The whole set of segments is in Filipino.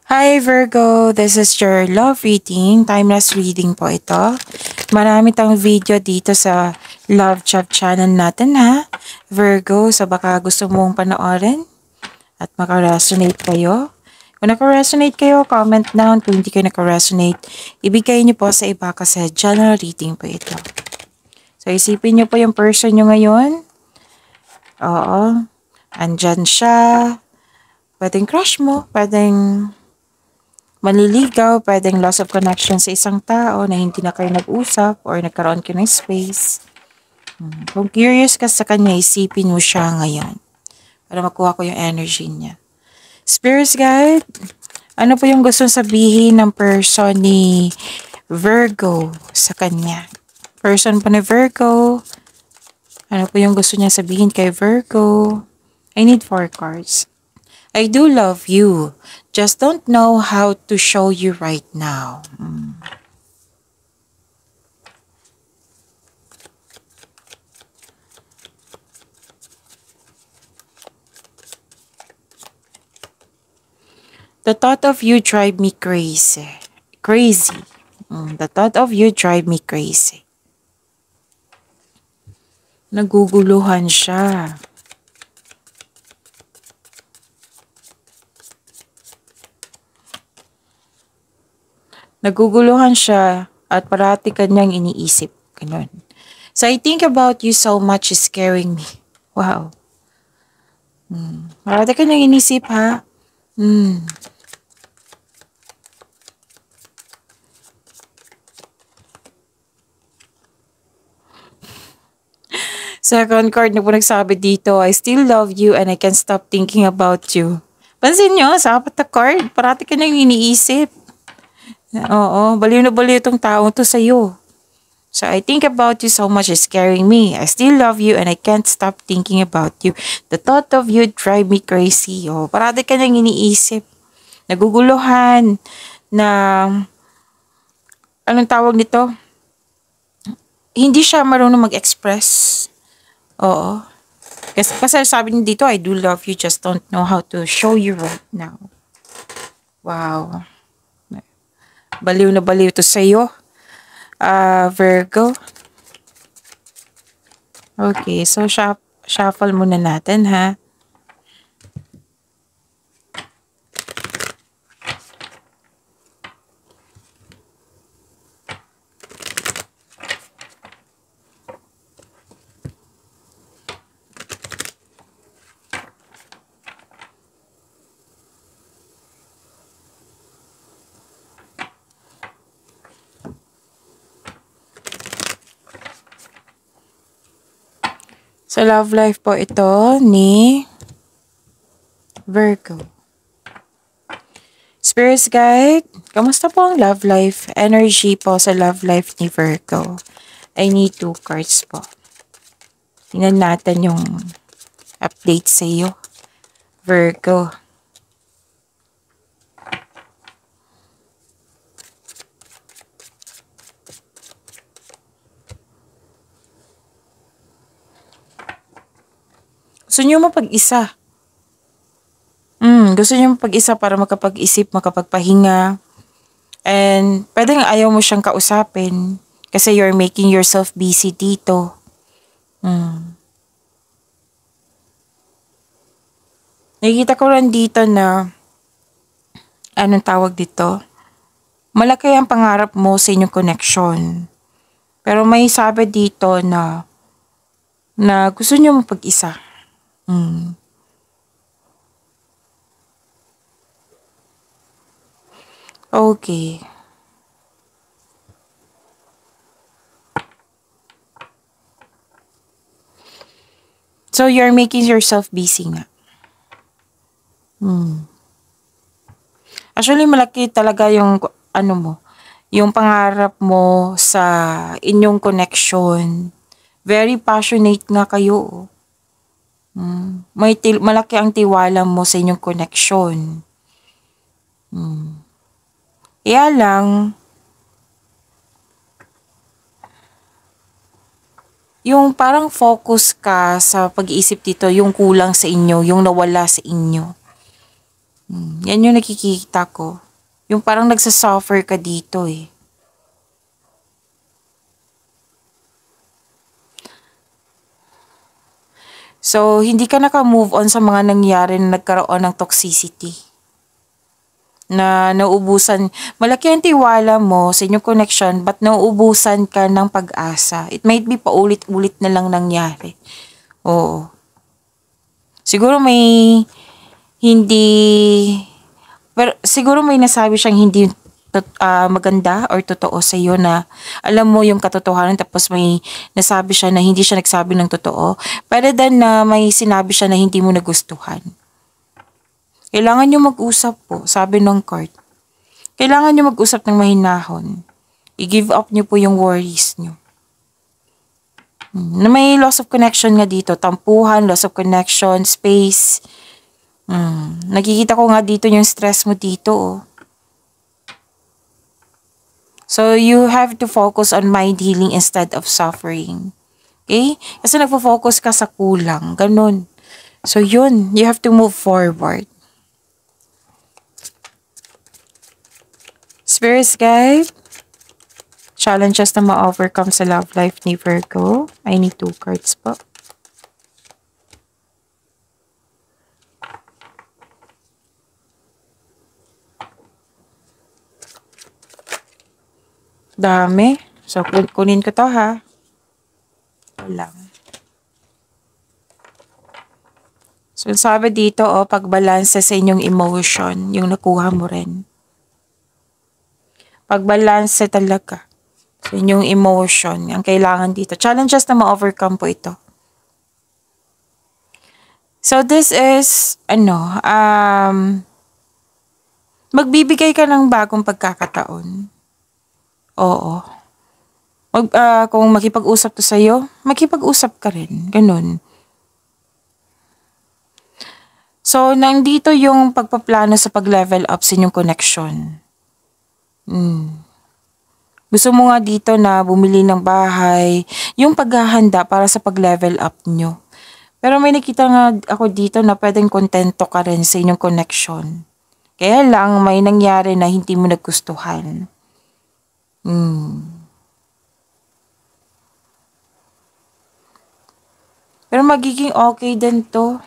Hi Virgo, this is your love reading, timeless reading po ito. Marami tang video dito sa Love Chat channel natin ha, Virgo, so baka gusto mong panoorin at makaresonate kayo. Kung nakaresonate kayo, comment down. Kung hindi kayo nakaresonate, ibigay niyo po sa iba kasi general reading po ito. So isipin niyo po yung person niyo ngayon. Oo, andyan siya. Pwedeng crush mo, pwedeng manliligaw, pwedeng loss of connection sa isang tao na hindi na kayo nag-usap or nagkaroon kayo ng space. Kung curious ka sa kanya, isipin mo siya ngayon para makuha ko yung energy niya. Spirits guide, ano po yung gusto sabihin ng person ni Virgo sa kanya? Person po ni Virgo, ano po yung gusto niya sabihin kay Virgo? I need 4 cards. I do love you. Just don't know how to show you right now. The thought of you drive me crazy. Crazy. The thought of you drive me crazy. Naguguluhan siya. Naguguluhan siya at parati kanyang iniisip. Ganun. So I think about you so much is scaring me. Wow. Parati kanyang iniisip ha. Second card na po nagsabi dito, I still love you and I can't stop thinking about you. Pansin nyo, sa apat na card, parati ka nang iniisip. Oo, baliw na baliw itong taong to sa'yo. So, I think about you so much is scaring me. I still love you and I can't stop thinking about you. The thought of you drive me crazy. Oh, parati ka nang iniisip. Naguguluhan na, anong tawag nito? Hindi siya marunong mag-express. Oo. Kasi sabi niya dito, I do love you, just don't know how to show you right now. Wow. Baliw na baliw to sa'yo. Virgo. Okay, so shuffle muna natin ha. Sa love life po ito ni Virgo. Spirits guide, kamusta po ang love life? Energy po sa love life ni Virgo. I need 2 cards po. Tingnan natin yung update sa iyo, Virgo. Gusto niyo mapag-isa. Gusto niyo mapag-isa para makapag-isip, makapagpahinga. And pwedeng ayaw mo siyang kausapin kasi you're making yourself busy dito. Nakikita ko rin dito na, anong tawag dito? Malaki ang pangarap mo sa inyong connection. Pero may sabi dito na gusto niyo mapag-isa. Okay. So, you're making yourself busy nga. Actually, malaki talaga yung, ano mo, yung pangarap mo sa inyong connection. Very passionate nga kayo. Malaki ang tiwala mo sa inyong connection. Kaya lang, yung parang focus ka sa pag-iisip dito, yung kulang sa inyo, yung nawala sa inyo. Yan yung nakikita ko. Yung parang nagsasuffer ka dito eh. So, hindi ka naka-move on sa mga nangyari na nagkaroon ng toxicity. Na nauubusan, malaki ang tiwala mo sa inyong connection, but nauubusan ka ng pag-asa. It might be paulit-ulit na lang nangyari. Oo. Siguro may hindi, pero siguro may nasabi siyang hindi maganda or totoo sa iyo na alam mo yung katotohanan tapos may nasabi siya na hindi siya nagsabi ng totoo. Pero then na may sinabi siya na hindi mo nagustuhan. Kailangan nyo mag-usap po, sabi ng card. Kailangan nyo mag-usap ng mahinahon. I-give up nyo po yung worries nyo. Na may loss of connection nga dito. Tampuhan, loss of connection, space. Nakikita ko nga dito yung stress mo dito. Oh. So, you have to focus on mind healing instead of suffering. Okay? Kasi nagpo-focus ka sa kulang. Ganun. So, yun. You have to move forward. Spirits guide. Challenges na ma-overcome sa love life ni Virgo. I need 2 cards po. Dami. So, kunin ko to ha. Ito lang. So, sabi dito, pagbalanse sa inyong emotion, yung nakuha mo rin. Pagbalanse talaga sa inyong emotion, ang kailangan dito. Challenges na ma-overcome po ito. So, this is, magbibigay ka ng bagong pagkakataon. Oo. Kung makipag-usap to sa'yo, makipag-usap ka rin. Ganun. So, nandito yung pagpaplano sa pag-level up sa inyong connection. Gusto mo nga dito na bumili ng bahay, yung paghahanda para sa pag-level up nyo. Pero may nakita nga ako dito na pwedeng kontento ka rin sa inyong connection. Kaya lang may nangyari na hindi mo nagustuhan. Pero magiging okay din to.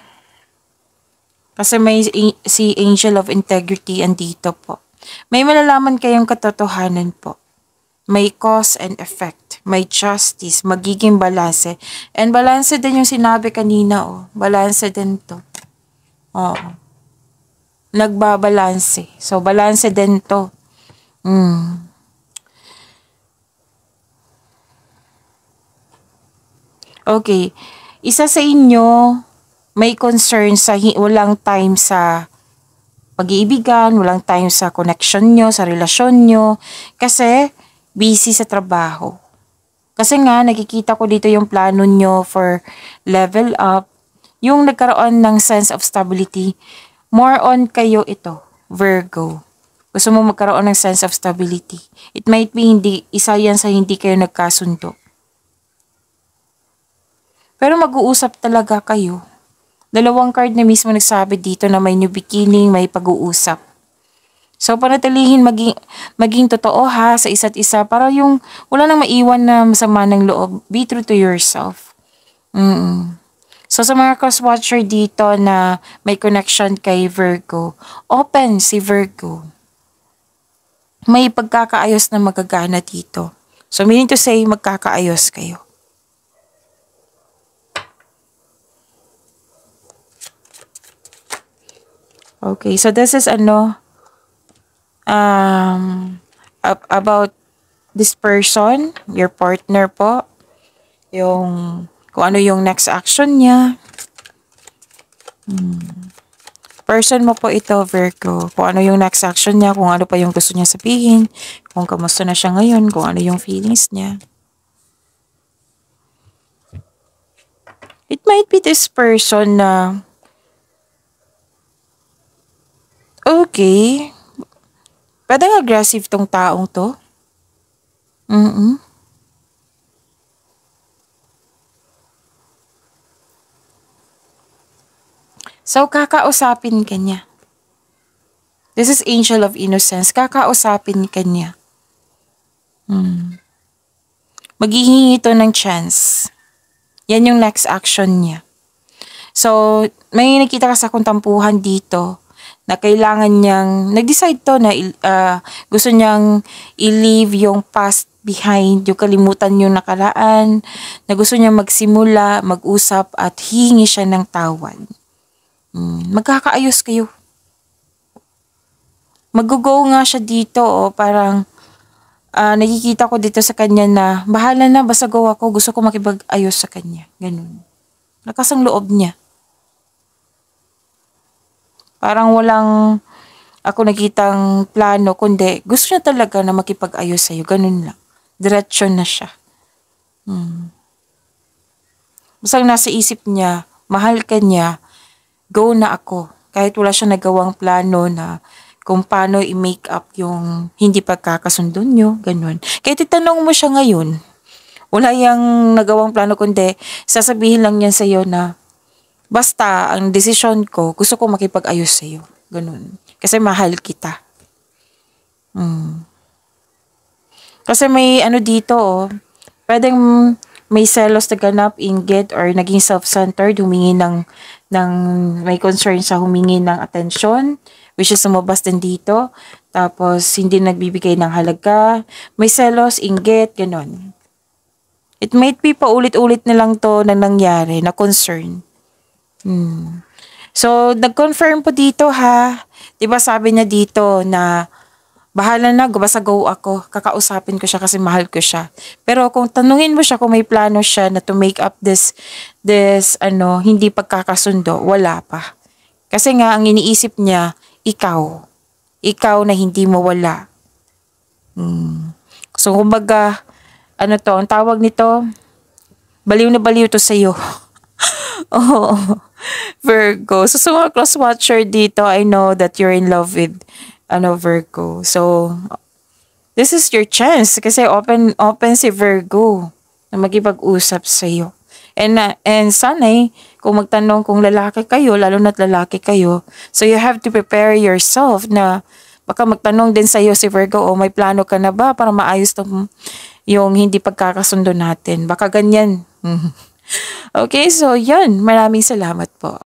Kasi may si Angel of Integrity andito po. May malalaman kayong katotohanan po. May cause and effect. May justice. Magiging balanse. And balanse din yung sinabi kanina, Balanse din to. Oo. Nagbabalanse. So, balanse din to. Okay. Isa sa inyo, may concern sa walang time sa pag-iibigan, walang time sa connection nyo, sa relasyon nyo. Kasi, busy sa trabaho. Kasi nga, nakikita ko dito yung plano nyo for level up. Yung nagkaroon ng sense of stability. More on kayo ito, Virgo. Gusto mo magkaroon ng sense of stability. It might be isa yan sa hindi kayo nagkasundo. Pero mag-uusap talaga kayo. 2 card na mismo nagsabi dito na may new beginning, may pag-uusap. So, panatilihin maging totoo ha sa isa't isa para yung wala nang maiwan na masama ng loob. Be true to yourself. So, sa mga cross-watcher dito na may connection kay Virgo, open si Virgo. May pagkakaayos na magagana dito. So, meaning to say, magkakaayos kayo. Okay, so this is about this person, your partner po, yung kung ano yung next action niya. Person mo po ito, Virgo, kung ano yung next action niya, kung ano pa yung gusto niya sabihin, kung kamusta na siya ngayon, kung ano yung feelings niya. It might be this person na okay. Pwedeng aggressive tong taong to. So, kakausapin ka niya. This is angel of innocence. Kakausapin ka niya. Maghihingi ito ng chance. Yan yung next action niya. So, may nakita ka sa kuntampuhan dito na kailangan niyang, nag-decide to na gusto niyang i-leave yung past behind, yung kalimutan yung nakaraan, na gusto niyang magsimula, mag-usap at hihingi siya ng tawad. Magkakaayos kayo. Mag-go nga siya dito, parang nakikita ko dito sa kanya na bahala na, basta go ako, gusto ko makipag-ayos sa kanya. Ganun. Lakas ang loob niya. Parang walang ako nakitang plano, kundi gusto niya talaga na makipag-ayos sa'yo. Ganun lang. Diretsyon na siya. Basta nasa isip niya, mahal ka niya, go na ako. Kahit wala siya nagawang plano na kung paano i-make up yung hindi pagkakasundo nyo, ganun. Kahit itanong mo siya ngayon, wala yang nagawang plano, kundi sasabihin lang niya sa'yo na basta, ang desisyon ko, gusto ko makipag-ayos sa'yo. Ganun. Kasi mahal kita. Kasi may dito, pwedeng may selos na ganap, inggit, or naging self-centered, humingi ng may concern sa humingi ng atensyon, which is sumabas din dito. Tapos, hindi nagbibigay ng halaga. May selos, inggit, ganun. It might be paulit-ulit na lang to na nangyari, na concern. So, nag-confirm po dito ha. Diba sabi niya dito na bahala na, basta go ako. Kakausapin ko siya kasi mahal ko siya. Pero kung tanungin mo siya kung may plano siya na to make up this hindi pagkakasundo, wala pa. Kasi nga, ang iniisip niya, ikaw. Ikaw na hindi mo wala. So, kumbaga, ang tawag nito, baliw na baliw to sa'yo. Oh, Virgo. So, sa mga close watcher dito, I know that you're in love with Virgo. So, this is your chance kasi open si Virgo na magipag-usap sa'yo. And sana kung magtanong kung lalaki kayo, lalo na't lalaki kayo, so you have to prepare yourself na baka magtanong din sa'yo si Virgo, may plano ka na ba para maayos yung hindi pagkakasundo natin. Baka ganyan. Okay, so yan. Maraming salamat po.